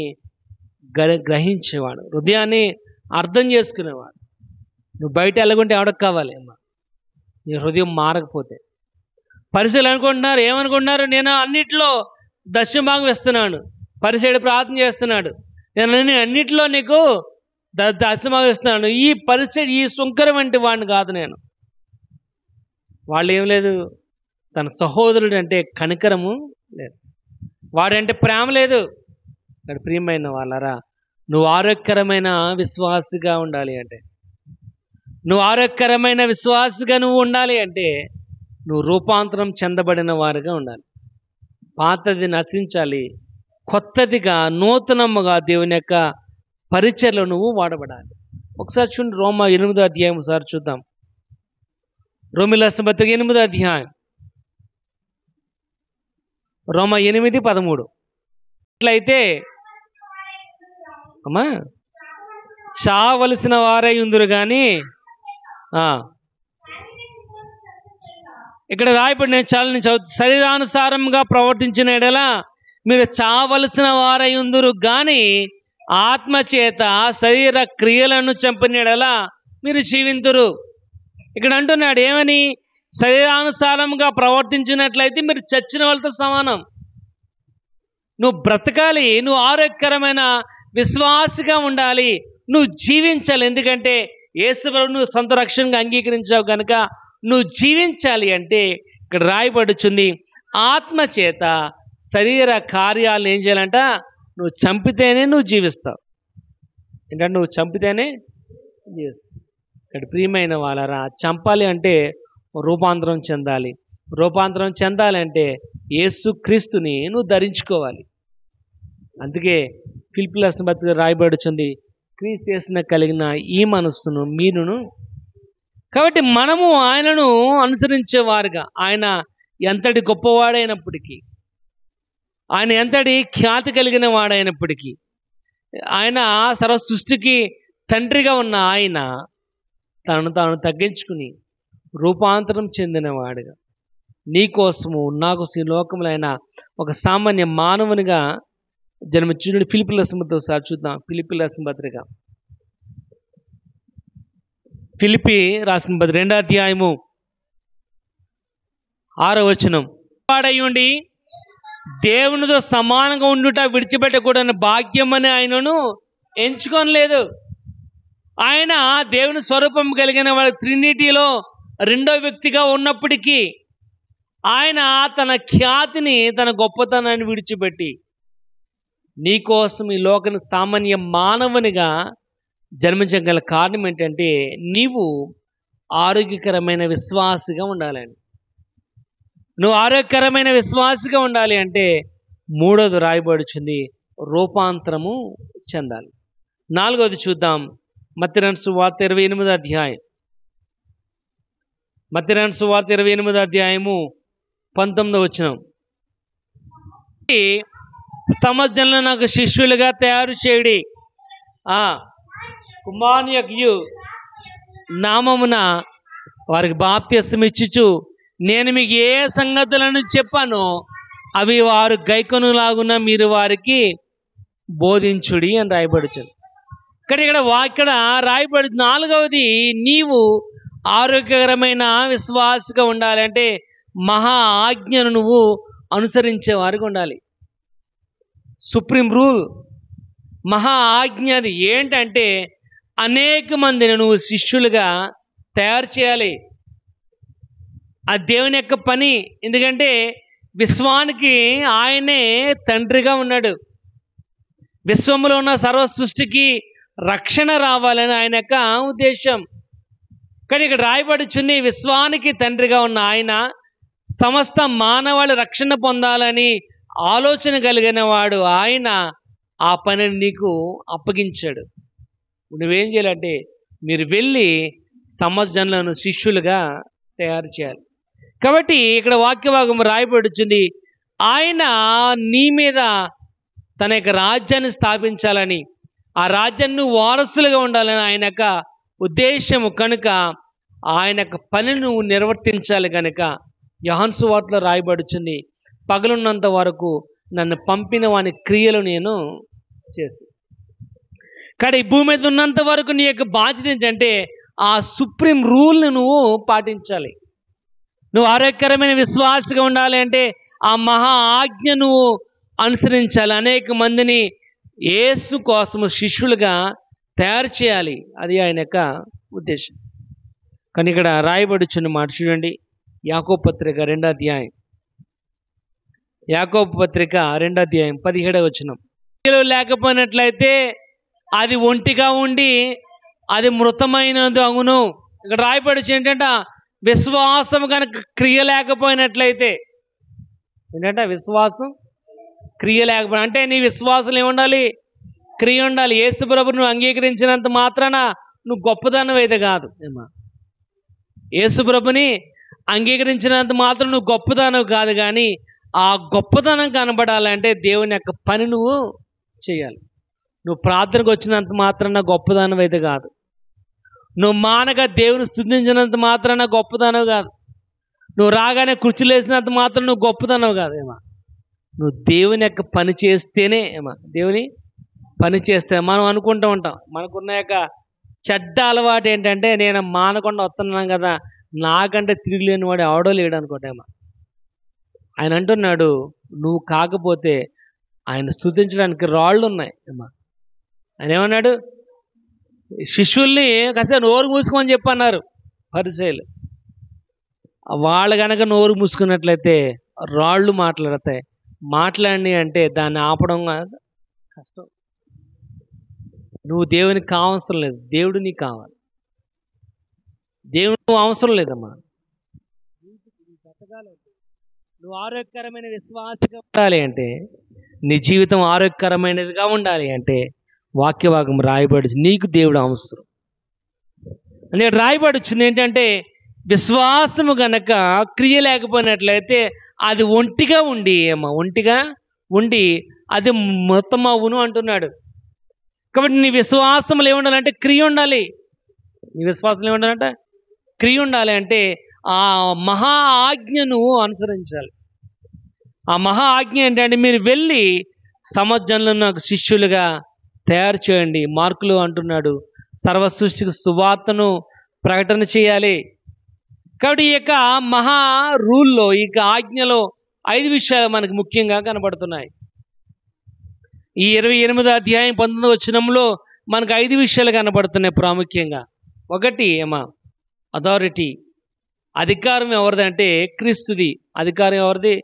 గ్రహించేవాడు, హృదయాన్ని అర్థం చేసుకునేవాడు. నువ్వు బయట ఎలాగుంటే ఎవడకు కావాలి నీ హృదయం మారకపోతే. పరిసయ్యులు అనుకుంటున్నారు, ఏమనుకుంటున్నారు? నేను అన్నిట్లో దశమభాగం ఇస్తున్నాను. పరిసయ్యుడు ప్రార్థన చేస్తున్నాడు, నేను అన్నిట్లో నీకు దశమభాగం ఇస్తున్నాను. ఈ పరిసయ్యుడు ఈ సుంకరం వంటి వాడిని కాదు నేను. వాళ్ళు ఏం లేదు, తన సహోదరుడు అంటే కనికరము లేదు, వాడంటే ప్రేమ లేదు. ఇక్కడ ప్రియమైన వాళ్ళరా, నువ్వు ఆరోగ్యకరమైన విశ్వాసిగా ఉండాలి అంటే, నువ్వు ఆరోగ్యకరమైన విశ్వాసిగా నువ్వు ఉండాలి అంటే నువ్వు రూపాంతరం చెందబడిన వారుగా ఉండాలి. పాతది నశించాలి, కొత్తదిగా నూతనముగా దేవుని యొక్క పరిచర్లో నువ్వు వాడబడాలి. ఒకసారి చూడండి, రోమా 8వ అధ్యాయం ఒకసారి చూద్దాం. రోమీయుల రాసిన పత్రిక 8వ అధ్యాయం, రోమా 8:13. ఇట్లయితే అమ్మా చావలసిన వారై ఉందురు కానీ ఇక్కడ రాయబడి నేను చదువు, శరీరానుసారంగా ప్రవర్తించిన ఎడల మీరు చావలసిన వారై ఉందురు కానీ ఆత్మచేత శరీర క్రియలను చంపిన ఎడల మీరు జీవింతురు. ఇక్కడ అంటున్నాడు ఏమని? శరీరానుసారంగా ప్రవర్తించినట్లయితే మీరు చచ్చిన వాళ్ళతో సమానం. నువ్వు బ్రతకాలి, నువ్వు ఆరోగ్యకరమైన విశ్వాసిగా ఉండాలి, నువ్వు జీవించాలి. ఎందుకంటే యేసుప్రభువు నువ్వు సొంత రక్షణగా అంగీకరించావు కనుక నువ్వు జీవించాలి అంటే ఇక్కడ రాయబడుచుంది, ఆత్మచేత శరీర కార్యాలను ఏం చేయాలంట? నువ్వు చంపితేనే నువ్వు జీవిస్తావు. ఏంటంటే నువ్వు చంపితేనే జీవిస్తావు. ఇక్కడ ప్రియమైన వాళ్ళరా, చంపాలి అంటే రూపాంతరం చెందాలి. రూపాంతరం చెందాలంటే యేసుక్రీస్తుని నువ్వు ధరించుకోవాలి. అందుకే ఫిలిప్పీయుల రాసిన పత్రిక రాయబడుచుంది, క్రీస్తు యేసున కలిగిన ఈ మనస్సును మీరును. కాబట్టి మనము ఆయనను అనుసరించేవారుగా, ఆయన ఎంతటి గొప్పవాడైనప్పటికీ, ఆయన ఎంతటి ఖ్యాతి కలిగిన వాడైనప్పటికీ, ఆయన సర్వ సృష్టికి తండ్రిగా ఉన్న ఆయన తనను తాను తగ్గించుకుని రూపాంతరం చెందినవాడుగా నీ కోసము నా కోసం ఈ లోకంలో ఆయన ఒక సామాన్య మానవునిగా జన్మించుడు. ఫిలిప్పీయుల రాసిన పత్రిక ఒకసారి చూద్దాం. ఫిలిప్పీయుల రాసిన పత్రిక, ఫిలిప్పీ రాసిన పత్రిక 2వ అధ్యాయము 6వ వచనం, వాడై ఉండి దేవునితో సమానంగా ఉండుట విడిచిపెట్టకూడని భాగ్యం అని ఆయనను ఎంచుకోనలేదు. ఆయన దేవుని స్వరూపం కలిగిన వాడు, ట్రినిటీలో 2వ వ్యక్తిగా ఉన్నప్పటికీ ఆయన తన ఖ్యాతిని, తన గొప్పతనాన్ని విడిచిపెట్టి నీకోసం ఈ లోకని సామాన్య మానవునిగా జన్మించగల కారణం ఏంటంటే నీవు ఆరోగ్యకరమైన విశ్వాసిగా ఉండాలని. నువ్వు ఆరోగ్యకరమైన విశ్వాసిగా ఉండాలి అంటే 3వది రాయబడుచుంది, రూపాంతరము చెందాలి. 4వది చూద్దాం. మత్తయి రాసిన సువార్త 28వ అధ్యాయం, మత్తయి రాసిన సువార్త 28వ అధ్యాయము 19వ వచనం, సమర్థనలో నాకు శిష్యులుగా తయారు చేయడి, కుమారుని యొక్క నామమున వారికి బాప్తిస్మం ఇచ్చుచు నేను మీకు ఏ సంగతులను చెప్పానో అవి వారు గైకొనులాగున మీరు వారికి బోధించుడి అని రాయబడుతుంది. ఇక్కడ రాయబడి 4వది, నీవు ఆరోగ్యకరమైన విశ్వాసగా ఉండాలంటే మహా ఆజ్ఞను నువ్వు అనుసరించేవారుగా ఉండాలి. సుప్రీం రూల్, మహా ఆజ్ఞ అది ఏంటంటే అనేక మందిని నువ్వు శిష్యులుగా తయారు చేయాలి. ఆ దేవుని యొక్క పని. ఎందుకంటే విశ్వానికి ఆయనే తండ్రిగా ఉన్నాడు. విశ్వంలో ఉన్న సర్వ సృష్టికి రక్షణ రావాలని ఆయన యొక్క ఉద్దేశం. కానీ ఇక్కడ రాయబడుచుంది, విశ్వానికి తండ్రిగా ఉన్న ఆయన సమస్త మానవాళి రక్షణ పొందాలని ఆలోచన కలిగిన వాడు ఆయన ఆ పనిని నీకు అప్పగించాడు. నువ్వేం చేయాలంటే మీరు వెళ్ళి సమస్త జనులను శిష్యులుగా తయారు చేయాలి. కాబట్టి ఇక్కడ వాక్యభాగం రాయబడుచుంది, ఆయన నీ మీద తన యొక్క రాజ్యాన్ని స్థాపించాలని, ఆ రాజ్యాన్ని వారసులుగా ఉండాలని ఆయన యొక్క ఉద్దేశము కనుక ఆయన యొక్క పనిని నువ్వు నిర్వర్తించాలి కనుక యోహాను సువార్తలో రాయబడుచుంది, పగలున్నంత వరకు నన్ను పంపిన వాని క్రియలు నేను చేసి. కానీ ఈ భూమి మీద ఉన్నంత వరకు నీ యొక్క బాధ్యత ఏంటంటే ఆ సుప్రీం రూల్ని నువ్వు పాటించాలి. నువ్వు ఆరోగ్యకరమైన విశ్వాసగా ఉండాలి అంటే ఆ మహా ఆజ్ఞ నువ్వు అనుసరించాలి. అనేక మందిని యేసు కోసము శిష్యులుగా తయారు చేయాలి. అది ఆయన యొక్క ఉద్దేశం. కానీ ఇక్కడ రాయబడుచున్న మాట చూడండి, యాకోబు పత్రిక 2వ అధ్యాయం, యాకోబు పత్రిక 2వ అధ్యాయం 17వ వచనం. లేకపోయినట్లయితే అది ఒంటిగా ఉండి అది మృతమైనది అగును. ఇక్కడ రాయబడుచు ఏంటంటే విశ్వాసం కనుక క్రియ లేకపోయినట్లయితే, ఏంటంటే విశ్వాసం క్రియ లేకపోయినా అంటే నీ విశ్వాసం ఏముండాలి? క్రియ ఉండాలి. యేసు ప్రభువును నువ్వు అంగీకరించినంత మాత్రాన నువ్వు గొప్పదనం అయితే కాదు. యేసు ప్రభుని అంగీకరించినంత మాత్రం నువ్వు గొప్పదనం కాదు, కానీ ఆ గొప్పతనం కనబడాలంటే దేవుని యొక్క పని నువ్వు చేయాలి. నువ్వు ప్రార్థనకు వచ్చినంత మాత్రాన గొప్పదనం అయితే కాదు. నువ్వు మానగా దేవుని స్తుతించినంత మాత్రాన గొప్పదనం కాదు. నువ్వు రాగానే కుర్చీలు వేసినంత మాత్రం నువ్వు గొప్పదనం కాదు. నువ్వు దేవుని యొక్క పని చేస్తేనే దేవుని పని చేస్తే మనం అనుకుంటూ ఉంటాం, మనకున్న యొక్క చెడ్డ అలవాటు ఏంటంటే నేను మానకుండా వస్తున్నాను కదా, నాకంటే తిరిగిలేని వాడు ఎవడో లేడు అనుకోటేమా. ఆయన అంటున్నాడు, నువ్వు కాకపోతే ఆయన స్తుతించడానికి రాళ్ళు ఉన్నాయి. ఆయన ఏమన్నాడు? శిష్యుల్ని కాసేపు నోరు మూసుకోమని చెప్పన్నారు పరిసయ్యులు. వాళ్ళు కనుక నోరు మూసుకున్నట్లయితే రాళ్ళు మాట్లాడతాయి. మాట్లాడి అంటే దాన్ని ఆపడం కష్టం. నువ్వు దేవునికి కావసరం లేదు, దేవుడు నీకు కావాలి. దేవుడు అవసరం లేదమ్మా. నువ్వు ఆరోగ్యకరమైన విశ్వాసగా ఉండాలి అంటే, నీ జీవితం ఆరోగ్యకరమైనదిగా ఉండాలి అంటే వాక్యభాగం రాయబడి నీకు దేవుడు అవసరం. అంటే రాయబడుచుంది ఏంటంటే విశ్వాసము గనక క్రియ లేకపోయినట్లయితే అది ఒంటిగా ఉండి అది మృతమవును అంటున్నాడు. కాబట్టి నీ విశ్వాసంలో ఏముండాలంటే క్రియ ఉండాలి. నీ విశ్వాసంలో ఏముండాలంటే క్రియ ఉండాలి. అంటే ఆ మహా ఆజ్ఞను అనుసరించాలి. ఆ మహా ఆజ్ఞ ఏంటంటే మీరు వెళ్ళి సమజనులను నాకు శిష్యులుగా తయారు చేయండి. మార్కులు అంటున్నాడు సర్వ సృష్టికి సువార్తను ప్రకటన చేయాలి. కాబట్టి ఈ యొక్క మహా రూల్లో, ఈ ఆజ్ఞలో 5 విషయాలు మనకు ముఖ్యంగా కనబడుతున్నాయి. ఈ 28వ అధ్యాయం 19వ వచనంలో మనకు 5 విషయాలు కనబడుతున్నాయి ప్రాముఖ్యంగా. ఒకటి అథారిటీ, అధికారం ఎవరిది అంటే క్రీస్తుది. అధికారం ఎవరిది?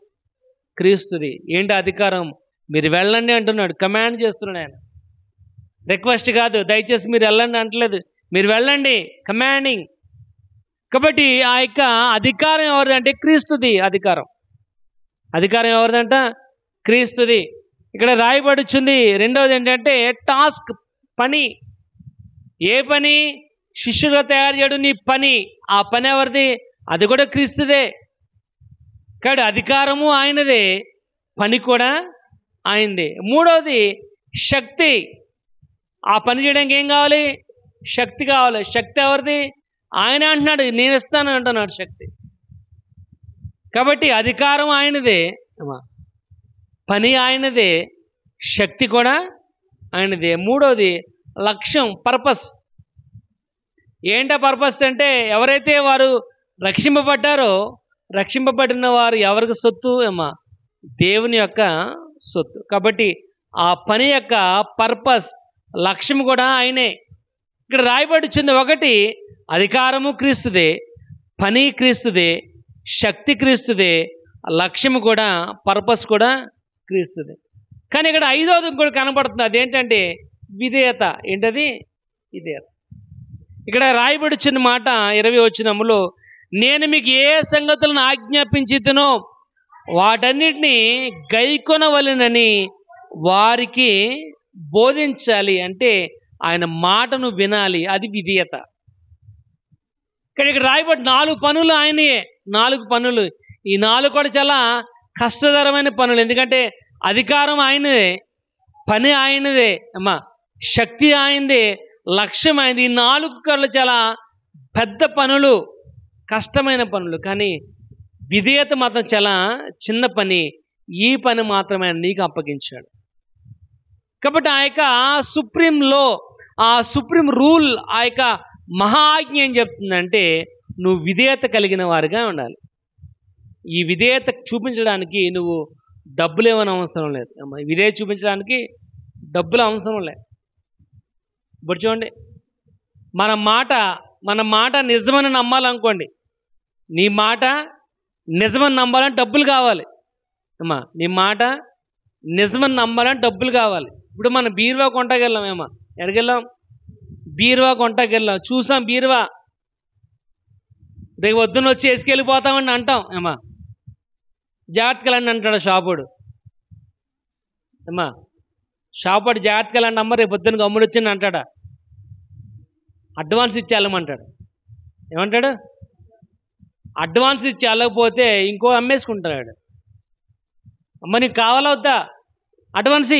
క్రీస్తుది. ఏంటి అధికారం? మీరు వెళ్ళండి అంటున్నాడు, కమాండ్ చేస్తున్నాడు ఆయన. రిక్వెస్ట్ కాదు, దయచేసి మీరు వెళ్ళండి అంటలేదు, మీరు వెళ్ళండి, కమాండింగ్. కాబట్టి ఆ యొక్క అధికారం ఎవరిదంటే క్రీస్తుది. అధికారం ఎవరిదంట? క్రీస్తుది. ఇక్కడ రాయబడుచుంది. రెండవది ఏంటంటే టాస్క్, పని. ఏ పని? శిష్యులుగా తయారు చేయడం నీ పని. ఆ పని ఎవరిది? అది కూడా క్రీస్తుదే. కాబట్టి అధికారము ఆయనదే, పని కూడా ఆయనదే. మూడవది శక్తి. ఆ పని చేయడానికి ఏం కావాలి? శక్తి కావాలి. శక్తి ఎవరిది? ఆయన అంటున్నాడు, నేను ఇస్తాను అంటున్నాడు శక్తి. కాబట్టి అధికారం ఆయనదే, పని ఆయనదే, శక్తి కూడా ఆయనదే. మూడవది లక్ష్యం, పర్పస్. ఏంటా పర్పస్ అంటే ఎవరైతే వారు రక్షింపబడ్డారో, రక్షింపబడిన వారు ఎవరికి సొత్తు? దేవుని యొక్క సొత్తు. కాబట్టి ఆ పని యొక్క పర్పస్, లక్ష్యం కూడా ఆయనే. ఇక్కడ రాయబడుచుంది. ఒకటి అధికారము క్రీస్తుదే, పని క్రీస్తుదే, శక్తి క్రీస్తుదే, లక్ష్యము కూడా, పర్పస్ కూడా క్రీస్తుదే. కానీ ఇక్కడ ఐదవది ఇంకోటి కనబడుతుంది, అదేంటంటే విధేయత. ఏంటది? విధేయత. ఇక్కడ రాయబడి చిన్న మాట 20 వచనములో, నేను మీకు ఏ సంగతులను ఆజ్ఞాపించితునో వాటన్నిటినీ గైకొనవలెనని వారికి బోధించాలి. అంటే ఆయన మాటను వినాలి, అది విధేయత. ఇక్కడ రాయబడి 4 పనులు ఆయనయే, 4 పనులు. ఈ 4 కూడా చాలా కష్టతరమైన పనులు. ఎందుకంటే అధికారం ఆయనదే, పని ఆయనదే అమ్మా, శక్తి ఆయనదే, లక్ష్యం ఆయనది. ఈ 4 కూడా చాలా పెద్ద పనులు, కష్టమైన పనులు. కానీ విధేయత మాత్రం చాలా చిన్న పని. ఈ పని మాత్రమే నీకు అప్పగించాడు. కాబట్టి ఆ యొక్క సుప్రీం లో, ఆ సుప్రీం రూల్, ఆ యొక్క మహాజ్ఞ ఏం చెప్తుందంటే నువ్వు విధేయత కలిగిన వారిగా ఉండాలి. ఈ విధేయత చూపించడానికి నువ్వు డబ్బులు ఏమైనా అవసరం లేదు. విధేయత చూపించడానికి డబ్బులు అవసరం లేదు. ఇప్పుడు చూడండి, మన మాట నిజమని నమ్మాలనుకోండి, నీ మాట నిజమని నమ్మాలంటే డబ్బులు కావాలి అమ్మా. నీ మాట నిజమని నమ్మాలంటే డబ్బులు కావాలి. ఇప్పుడు మనం బీరువా కొంటాకి వెళ్ళాం ఏమా, ఎక్కడికెళ్ళాం? బీరువా కొంటాకి వెళ్ళాం, చూసాం బీరువా, రేపు వద్దున వచ్చి వేసుకెళ్ళిపోతామని అంటాం ఏమా. జాగ్రత్తకెళ్ళండి అంటాడు షాపుడు ఏమా. షాపుడు జాగ్రత్తకెళ్ళండి అమ్మ, రేపు పొద్దున్న గమ్ముడు వచ్చింది అంటాడా? అడ్వాన్స్ ఇచ్చి వెళ్ళమంటాడు. ఏమంటాడు? అడ్వాన్స్ ఇచ్చి వెళ్ళకపోతే ఇంకో అమ్మేసుకుంటాడు. అమ్మ నీకు కావాలా వద్దా? అడ్వాన్స్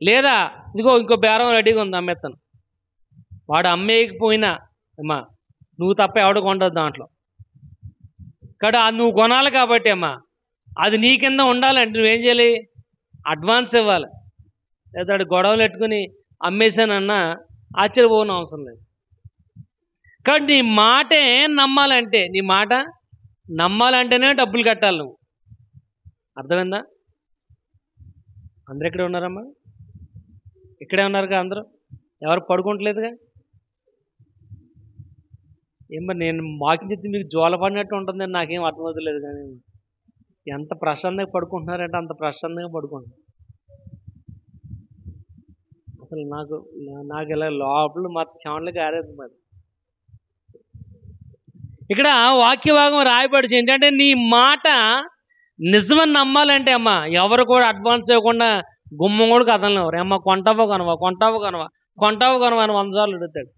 లేదా ఇదిగో ఇంకో బేరం రెడీగా ఉంది, అమ్మేస్తాను. వాడు అమ్మేయకపోయినా అమ్మా నువ్వు తప్ప ఎవడు కొండదు దాంట్లో. కాబట్టి అది నువ్వు కొనాలి కాబట్టి అమ్మా, అది నీ కింద ఉండాలంటే నువ్వేం చేయాలి? అడ్వాన్స్ ఇవ్వాలి. లేదా గొడవలు పెట్టుకుని అమ్మేశానన్నా ఆశ్చర్యపోవడం అవసరం లేదు. కాబట్టి నీ మాటే నమ్మాలంటే, నీ మాట నమ్మాలంటేనే డబ్బులు కట్టాలి నువ్వు. అర్థమైందా? అందరు ఇక్కడే ఉన్నారమ్మా? ఇక్కడే ఉన్నారుగా అందరూ? ఎవరు పడుకోవట్లేదుగా? మరి నేను వాకింగ్ చెప్తే మీకు జోల పడినట్టు ఉంటుందని నాకేం అర్థమవుతలేదు. కానీ ఎంత ప్రశాంతంగా పడుకుంటున్నారంటే అంత ప్రశాంతంగా పడుకుంటున్నారు. అసలు నాకు ఇలా లోపల మా చెమటలు గారేది. మరి ఇక్కడ వాక్య భాగం రాయబడి ఏంటంటే నీ మాట నిజమని నమ్మాలంటే అమ్మా ఎవరు కూడా అడ్వాన్స్ ఇవ్వకుండా గుమ్మం కూడా కదలనివ్వరు. అమ్మ కొంటావో కనవా, కొంటావో కనవా, కొంటావో కనవా అని 100 సార్లు అడుగుతాడు.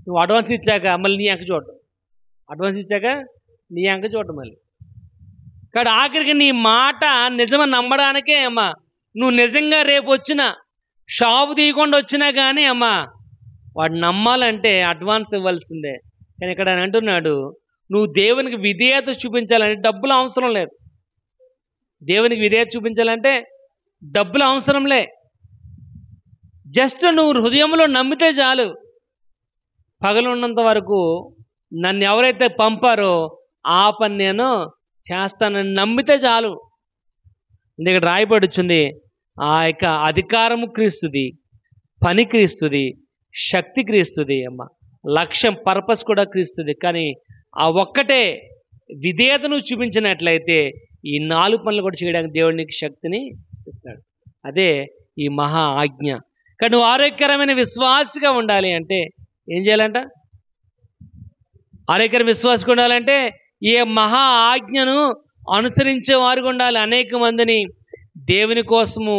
నువ్వు అడ్వాన్స్ ఇచ్చాక మళ్ళీ నీ అంక చూడటం, అడ్వాన్స్ ఇచ్చాక నీ అంక చూడటం మళ్ళీ. కాబట్టి ఆఖరికి నీ మాట నిజమని నమ్మడానికే అమ్మా నువ్వు నిజంగా రేపు వచ్చిన షాపు తీయకుండా వచ్చినా కానీ అమ్మా వాడు నమ్మాలంటే అడ్వాన్స్ ఇవ్వాల్సిందే. కానీ ఇక్కడ ఆయన అంటున్నాడు, నువ్వు దేవునికి విధేయత చూపించాలంటే డబ్బులు అవసరం లేదు. దేవునికి విధేయత చూపించాలంటే డబ్బులు అవసరంలే. జస్ట్ నువ్వు హృదయంలో నమ్మితే చాలు. పగలున్నంత వరకు నన్ను ఎవరైతే పంపారో ఆ పని నేను చేస్తానని నమ్మితే చాలు. ఇక్కడ రాయబడుచుంది, ఆ యొక్క అధికారము క్రీస్తుది, పని క్రీస్తుది, శక్తి క్రీస్తుది అమ్మ, లక్ష్యం పర్పస్ కూడా క్రీస్తుది. కానీ ఆ ఒక్కటే విధేయతను చూపించినట్లయితే ఈ 4 పనులు కూడా చేయడానికి దేవుడు నీకు శక్తిని ఇస్తాడు. అదే ఈ మహా ఆజ్ఞ. కానీ నువ్వు ఆరోగ్యకరమైన విశ్వాసిగా ఉండాలి అంటే ఏం చేయాలంట? ఆరోగ్యకరమైన విశ్వాసిగా ఉండాలంటే ఈ మహా ఆజ్ఞను అనుసరించే వారుగా ఉండాలి. అనేక మందిని దేవుని కోసము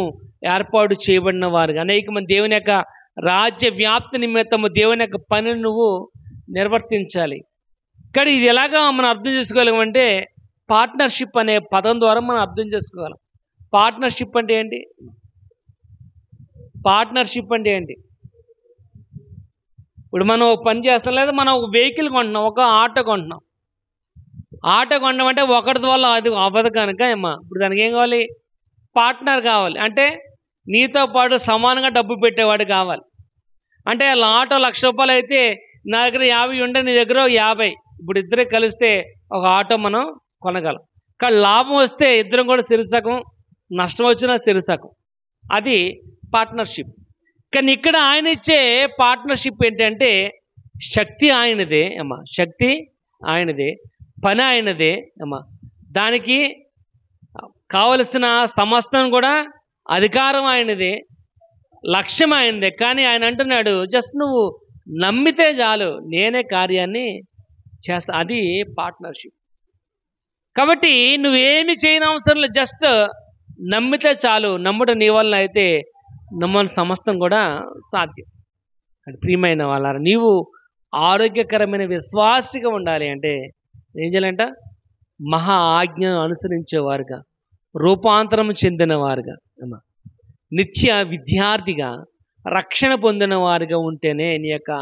ఏర్పాటు చేయబడిన వారుగా, అనేక మంది దేవుని యొక్క రాజ్య వ్యాప్తి నిమిత్తము దేవుని యొక్క పనిని నువ్వు నిర్వర్తించాలి. కానీ ఇది ఎలాగా మనం అర్థం చేసుకోగలమంటే పార్ట్నర్షిప్ అనే పదం ద్వారా మనం అర్థం చేసుకోగలం. పార్ట్నర్షిప్ అంటే ఏంటి? పార్ట్నర్షిప్ అంటే ఏంటి? ఇప్పుడు మనం ఒక పని చేస్తాం, లేదా మనం ఒక వెహికల్ కొంటున్నాం, ఒక ఆటో కొంటున్నాం. ఆటో కొనడం అంటే ఒకటి వల్ల అది అవ్వదు కనుక అమ్మా ఇప్పుడు దానికి ఏం కావాలి? పార్ట్నర్ కావాలి. అంటే నీతో పాటు సమానంగా డబ్బు పెట్టేవాడు కావాలి. అంటే వాళ్ళ ఆటో 1,00,000 రూపాయలు అయితే నా దగ్గర 50 ఉంటే నీ దగ్గర 50. ఇప్పుడు ఇద్దరే కలిస్తే ఒక ఆటో మనం కొనగలం. కానీ లాభం వస్తే ఇద్దరం కూడా సిరిసగం, నష్టం వచ్చినా సిరిసగం. అది పార్ట్నర్షిప్. కానీ ఇక్కడ ఆయన ఇచ్చే పార్ట్నర్షిప్ ఏంటంటే శక్తి ఆయనదే అమ్మా, శక్తి ఆయనదే, పని ఆయనదే అమ్మా. దానికి కావలసిన సమస్తం కూడా అధికారం ఆయనదే, లక్ష్యం ఆయనదే. కానీ ఆయన అంటున్నాడు, జస్ట్ నువ్వు నమ్మితే చాలు, నేనే కార్యాన్ని చేస్తా. అది పార్ట్నర్షిప్. కాబట్టి నువ్వేమి చేయని అవసరం లేదు, జస్ట్ నమ్మితే చాలు. నమ్ముట నీ వలన అయితే నమ్మని సమస్తం కూడా సాధ్యం. అది ప్రియమైన వాళ్ళారా, నీవు ఆరోగ్యకరమైన విశ్వాసిగా ఉండాలి అంటే ఏం చేయాలంట? మహా ఆజ్ఞను అనుసరించేవారుగా, రూపాంతరం చెందిన వారుగా, నిత్య విద్యార్థిగా, రక్షణ పొందిన వారుగా ఉంటేనే నీ యొక్క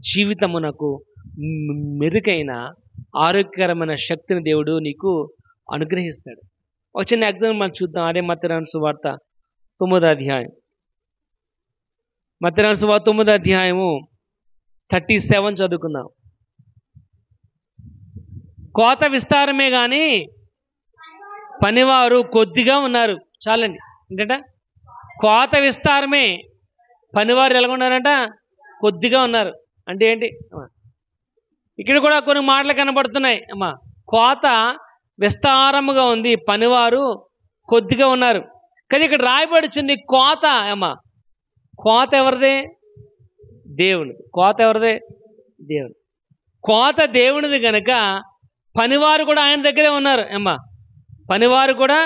జీవితమునకు మెరుగైన ఆరోగ్యకరమైన శక్తిని దేవుడు నీకు అనుగ్రహిస్తాడు. ఒక చిన్న ఎగ్జాంపుల్ మనం చూద్దాం. అదే మత్తయి రాసిన సువార్త 9వ అధ్యాయం. మత్తయి రాసిన సువార్త 9వ అధ్యాయము 37 చదువుకుందాం. కోత విస్తారమే కానీ పనివారు కొద్దిగా ఉన్నారు. చాలండి. ఏంటంట? కోత విస్తారమే, పనివారు ఎలా ఉన్నారంట? కొద్దిగా ఉన్నారు. అంటే ఏంటి? ఇక్కడ కూడా కొన్ని మాటలు కనబడుతున్నాయి అమ్మా. కోత విస్తారముగా ఉంది, పనివారు కొద్దిగా ఉన్నారు. కానీ ఇక్కడ రాయబడిచింది కోత అమ్మా. కోత ఎవరిదే? దేవునిది. కోత ఎవరిదే? దేవుని. కోత దేవునిది కనుక పనివారు కూడా ఆయన దగ్గరే ఉన్నారు అమ్మా. పనివారు కూడా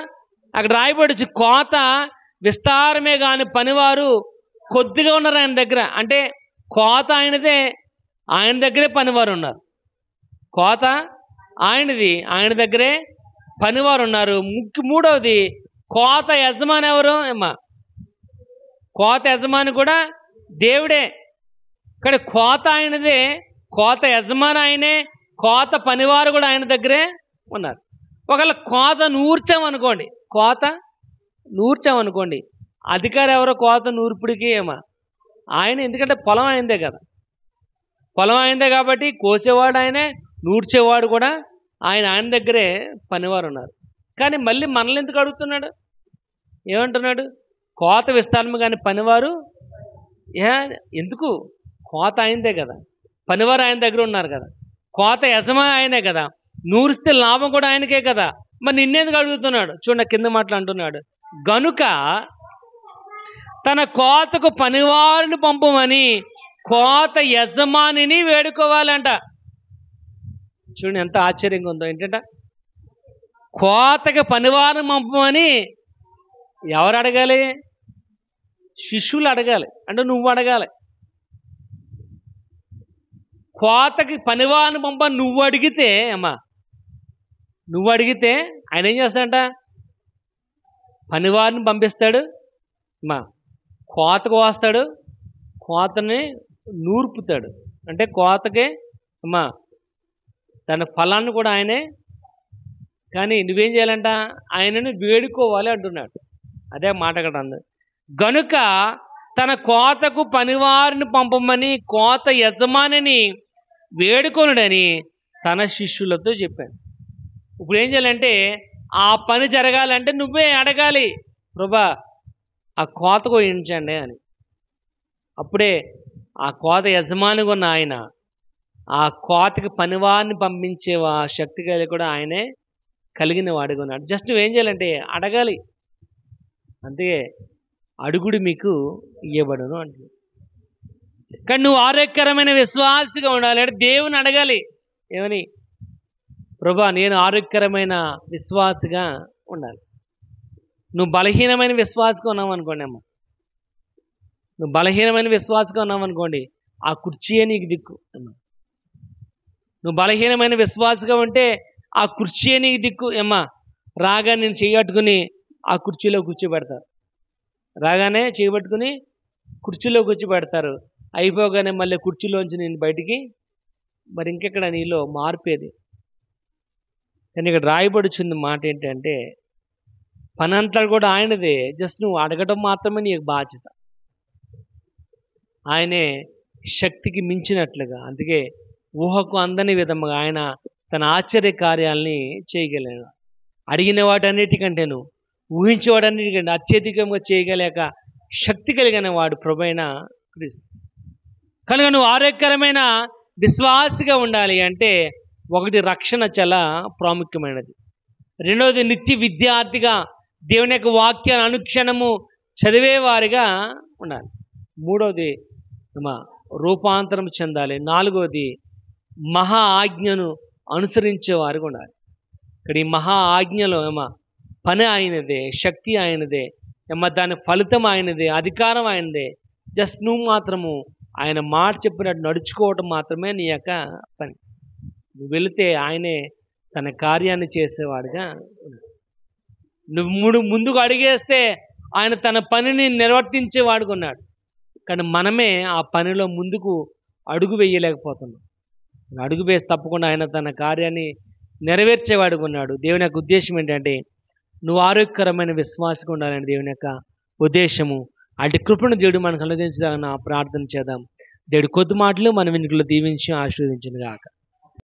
అక్కడ రాయబడిచి కోత విస్తారమే కానీ పనివారు కొద్దిగా ఉన్నారు ఆయన దగ్గర. అంటే కోత ఆయనదే, ఆయన దగ్గరే పనివారు ఉన్నారు. కోత ఆయనది, ఆయన దగ్గరే పనివారు ఉన్నారు. మూడవది, కోత యజమాని ఎవరు అమ్మా? కోత యజమాని కూడా దేవుడే. కానీ కోత ఆయనదే, కోత యజమాని ఆయనే, కోత పనివారు కూడా ఆయన దగ్గరే ఉన్నారు. ఒకవేళ కోత నూర్చామనుకోండి, కోత నూర్చామనుకోండి, అధికారి ఎవరో కోత నూర్పుడికి ఏమా? ఆయన. ఎందుకంటే పొలం ఆయనదే కదా, పొలం ఆయనదే కాబట్టి కోసేవాడు ఆయనే, నూర్చేవాడు కూడా ఆయన. ఆయన దగ్గరే పనివారు ఉన్నారు. కానీ మళ్ళీ మనల్ని ఎందుకు అడుగుతున్నాడు? ఏమంటున్నాడు? కోత విస్తారము కానీ పనివారు ఎందుకు? కోత ఆయనదే కదా, పనివారు ఆయన దగ్గర ఉన్నారు కదా, కోత యజమాని ఆయనే కదా, నూరిస్తే లాభం కూడా ఆయనకే కదా. మరి నిన్నెందుకు అడుగుతున్నాడు? చూడండి కింద మాటలు అంటున్నాడు, గనుక తన కోతకు పనివారిని పంపమని కోత యజమానిని వేడుకోవాలంట. చూడండి ఎంత ఆశ్చర్యంగా ఉందో. ఏంటంట? కోతకి పనివారిని పంపమని ఎవరు అడగాలి? శిష్యులు అడగాలి. అంటే నువ్వు అడగాలి. కోతకి పనివారిని పంపని నువ్వు అడిగితే అమ్మా, నువ్వు అడిగితే ఆయన ఏం చేస్తాడంట? పనివారిని పంపిస్తాడు అమ్మా, కోతకు వస్తాడు, కోతని నూర్పుతాడు. అంటే కోతకే అమ్మా తన ఫలాన్ని కూడా ఆయనే. కానీ నువ్వేం చేయాలంట? ఆయనని వేడుకోవాలి అంటున్నాడు. అదే మాట అక్కడ అంది. గనుక తన కోతకు పనివారిని పంపమని కోత యజమానిని వేడుకొనుడని తన శిష్యులతో చెప్పాను. ఇప్పుడు ఏం చేయాలంటే ఆ పని జరగాలంటే నువ్వే అడగాలి, ప్రభా ఆ కోత కోయించండి అని. అప్పుడే ఆ కోత యజమానిగా ఉన్న ఆయన ఆ కోతకి పనివారిని పంపించే శక్తి కలిగి కూడా ఆయనే కలిగిన వాడిగా ఉన్నాడు. జస్ట్ నువ్వేం చేయాలంటే అడగాలి. అందుకే అడుగుడు మీకు ఇవ్వబడును అంటుంది. కానీ నువ్వు ఆరోగ్యకరమైన విశ్వాసిగా ఉండాలి అంటే దేవుని అడగాలి. ఏమని? ప్రభా నేను ఆరోగ్యకరమైన విశ్వాసిగా ఉండాలి. నువ్వు బలహీనమైన విశ్వాసగా ఉన్నావు అనుకోండి అమ్మ, నువ్వు బలహీనమైన విశ్వాసగా ఉన్నావు అనుకోండి, ఆ కుర్చీయే నీకు దిక్కు అమ్మ. నువ్వు బలహీనమైన విశ్వాసగా ఉంటే ఆ కుర్చీయే నీకు దిక్కు అమ్మ. రాగా నేను చేయట్టుకుని ఆ కుర్చీలో కూర్చోబెడతారు. రాగానే చేయబట్టుకుని కుర్చీలో కూర్చోబెడతారు. అయిపోగానే మళ్ళీ కుర్చీలోంచి నేను బయటికి, మరి ఇంకెక్కడ నీలో మార్పేది? కానీ ఇక్కడ రాయబడుచున్న మాట ఏంటంటే పని అంతా కూడా ఆయనదే, జస్ట్ నువ్వు అడగడం మాత్రమే నీకు బాధ్యత. ఆయనే శక్తికి మించినట్లుగా, అందుకే ఊహకు అందని విధముగా ఆయన తన ఆశ్చర్య కార్యాలని చేయగలిగాడు. అడిగిన వాటన్నిటికంటేను ఊహించేవాడన్నిటికంటే అత్యధికంగా చేయగలేక శక్తి కలిగిన వాడు ప్రభువైన క్రీస్తు. కనుక నువ్వు ఆరోగ్యకరమైన విశ్వాసిగా ఉండాలి అంటే ఒకటి, రక్షణ చాలా ప్రాముఖ్యమైనది. రెండవది, నిత్య విద్యార్థిగా దేవుని యొక్క వాక్యాన్ని అనుక్షణము చదివేవారిగా ఉండాలి. మూడవది ఏమా రూపాంతరం చెందాలి. నాలుగవది మహా ఆజ్ఞను అనుసరించే వారిగా ఉండాలి. ఇక్కడ ఈ మహా ఆజ్ఞలో ఏమా పని ఆయనదే, శక్తి ఆయనదే, ఏమా దాని ఫలితం ఆయనదే, అధికారం ఆయనదే. జస్ట్ నువ్వు మాత్రము ఆయన మాట చెప్పినట్టు నడుచుకోవటం మాత్రమే నీ యొక్క పని. నువ్వు వెళితే ఆయనే తన కార్యాన్ని చేసేవాడిగా ఉన్నాడు. నువ్వు ముందుకు అడిగేస్తే ఆయన తన పనిని నిర్వర్తించేవాడుగా ఉన్నాడు. కానీ మనమే ఆ పనిలో ముందుకు అడుగు వేయలేకపోతున్నాం. అడుగు వేసి తప్పకుండా ఆయన తన కార్యాన్ని నెరవేర్చేవాడుగా ఉన్నాడు. దేవుని యొక్క ఉద్దేశం ఏంటంటే నువ్వు ఆరోగ్యకరమైన విశ్వాసంగా ఉండాలని దేవుని యొక్క ఉద్దేశము. అటు కృపను దేవుడు మనకు అనుగ్రహించడానికి ప్రార్థన చేద్దాం. దేవుడి కొద్ది మాటలు మన వెనుకలు దీవించి ఆశీర్వదించును గాక.